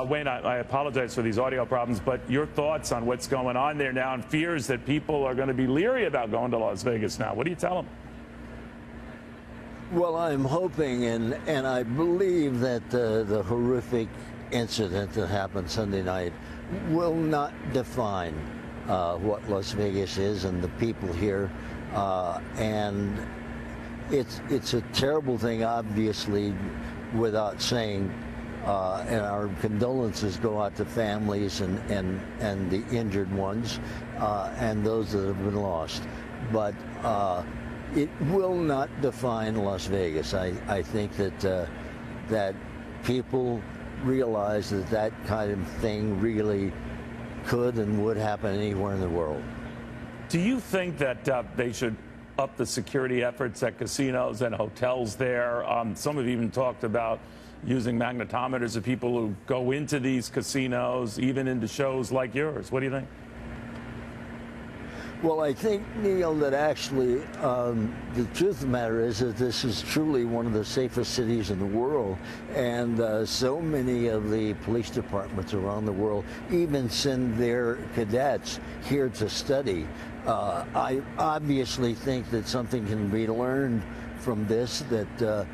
Wayne, I apologize for these audio problems, but your thoughts on what's going on there now and fears that people are going to be leery about going to Las Vegas now. What do you tell them? Well, I'm hoping and I believe that the horrific incident that happened Sunday night will not define what Las Vegas is and the people here. And it's a terrible thing, obviously, without saying. And our condolences go out to families and the injured ones and those that have been lost. But it will not define Las Vegas. I think that people realize that kind of thing really could and would happen anywhere in the world. Do you think that they should up the security efforts at casinos and hotels there? Some have even talked about using magnetometers of people who go into these casinos, even into shows like yours. What do you think? Well, I think, Neil, that actually the truth of the matter is that this is truly one of the safest cities in the world. And so many of the police departments around the world even send their cadets here to study. I obviously think that something can be learned from this, that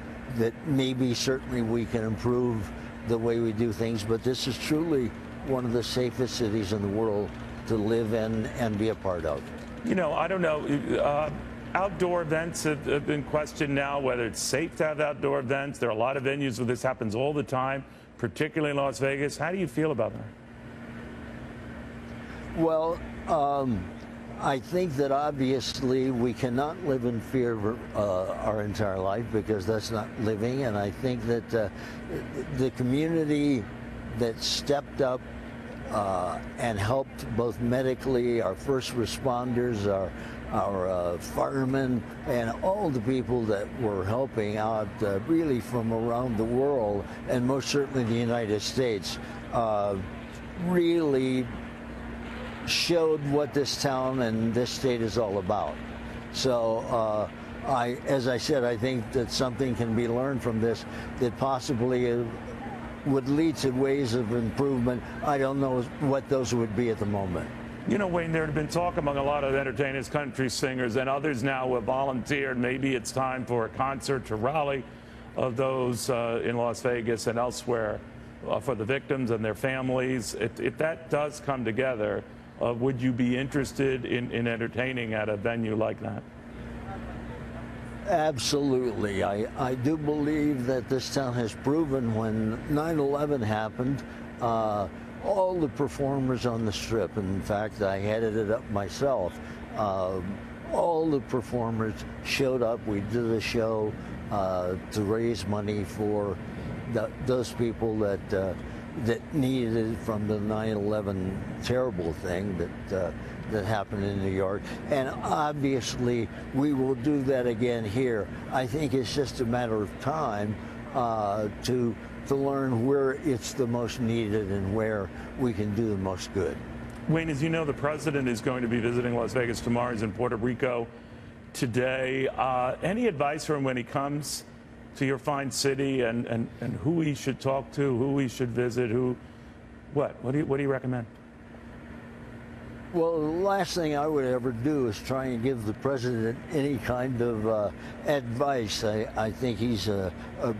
maybe certainly we can improve the way we do things. But this is truly one of the safest cities in the world to live in and be a part of. You know, I don't know. Outdoor events have been questioned now, whether it's safe to have outdoor events. There are a lot of venues where this happens all the time, particularly in Las Vegas. How do you feel about that? Well, I think that obviously we cannot live in fear our entire life, because that's not living. And I think that the community that stepped up and helped both medically, our first responders, our firemen, and all the people that were helping out really from around the world, and most certainly the United States, really showed what this town and this state is all about. So as I said, I think that something can be learned from this that possibly would lead to ways of improvement. I don't know what those would be at the moment. You know, Wayne, there had been talk among a lot of entertainers, country singers, and others now who have volunteered. Maybe it's time for a concert to rally of those in Las Vegas and elsewhere for the victims and their families. If that does come together, would you be interested in entertaining at a venue like that? Absolutely. I do believe that this town has proven, when 9/11 happened, all the performers on the Strip, in fact, I headed it up myself, all the performers showed up. We did a show to raise money for those people that needed it from the 9/11 terrible thing that happened in New York. And obviously, we will do that again here. I think it's just a matter of time to learn where it's the most needed and where we can do the most good. Wayne, as you know, the president is going to be visiting Las Vegas tomorrow. He's in Puerto Rico today. Any advice for him when he comes to your fine city, and who he should talk to, who he should visit, what do you recommend? Well, the last thing I would ever do is try and give the president any kind of advice. I think he's a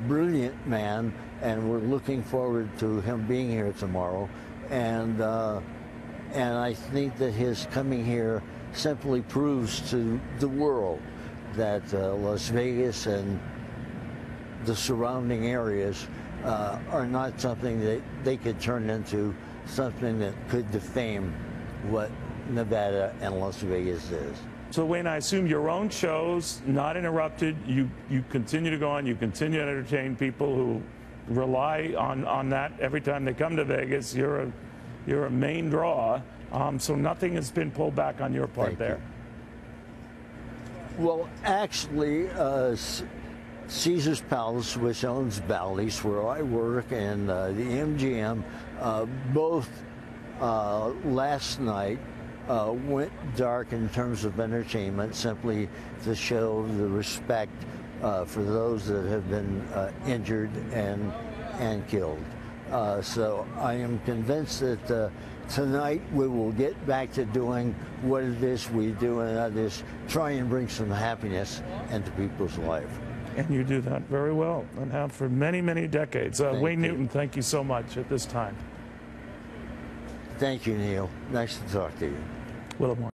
brilliant man, and we're looking forward to him being here tomorrow. And I think that his coming here simply proves to the world that Las Vegas and the surrounding areas are not something that they could turn into something that could defame what Nevada and Las Vegas is. So, Wayne, I assume your own shows, not interrupted, you continue to go on, you continue to entertain people who rely on that every time they come to Vegas. You're a main draw, so nothing has been pulled back on your part. Thank there. You. Well, actually, Caesar's Palace, which owns Bally's, where I work, and the MGM, both last night went dark in terms of entertainment, simply to show the respect for those that have been injured and killed. So I am convinced that tonight we will get back to doing what it is we do, and that is try and bring some happiness into people's life. And you do that very well and have for many, many decades. Wayne you. Newton, thank you so much at this time. Thank you, Neil. Nice to talk to you. Willamore.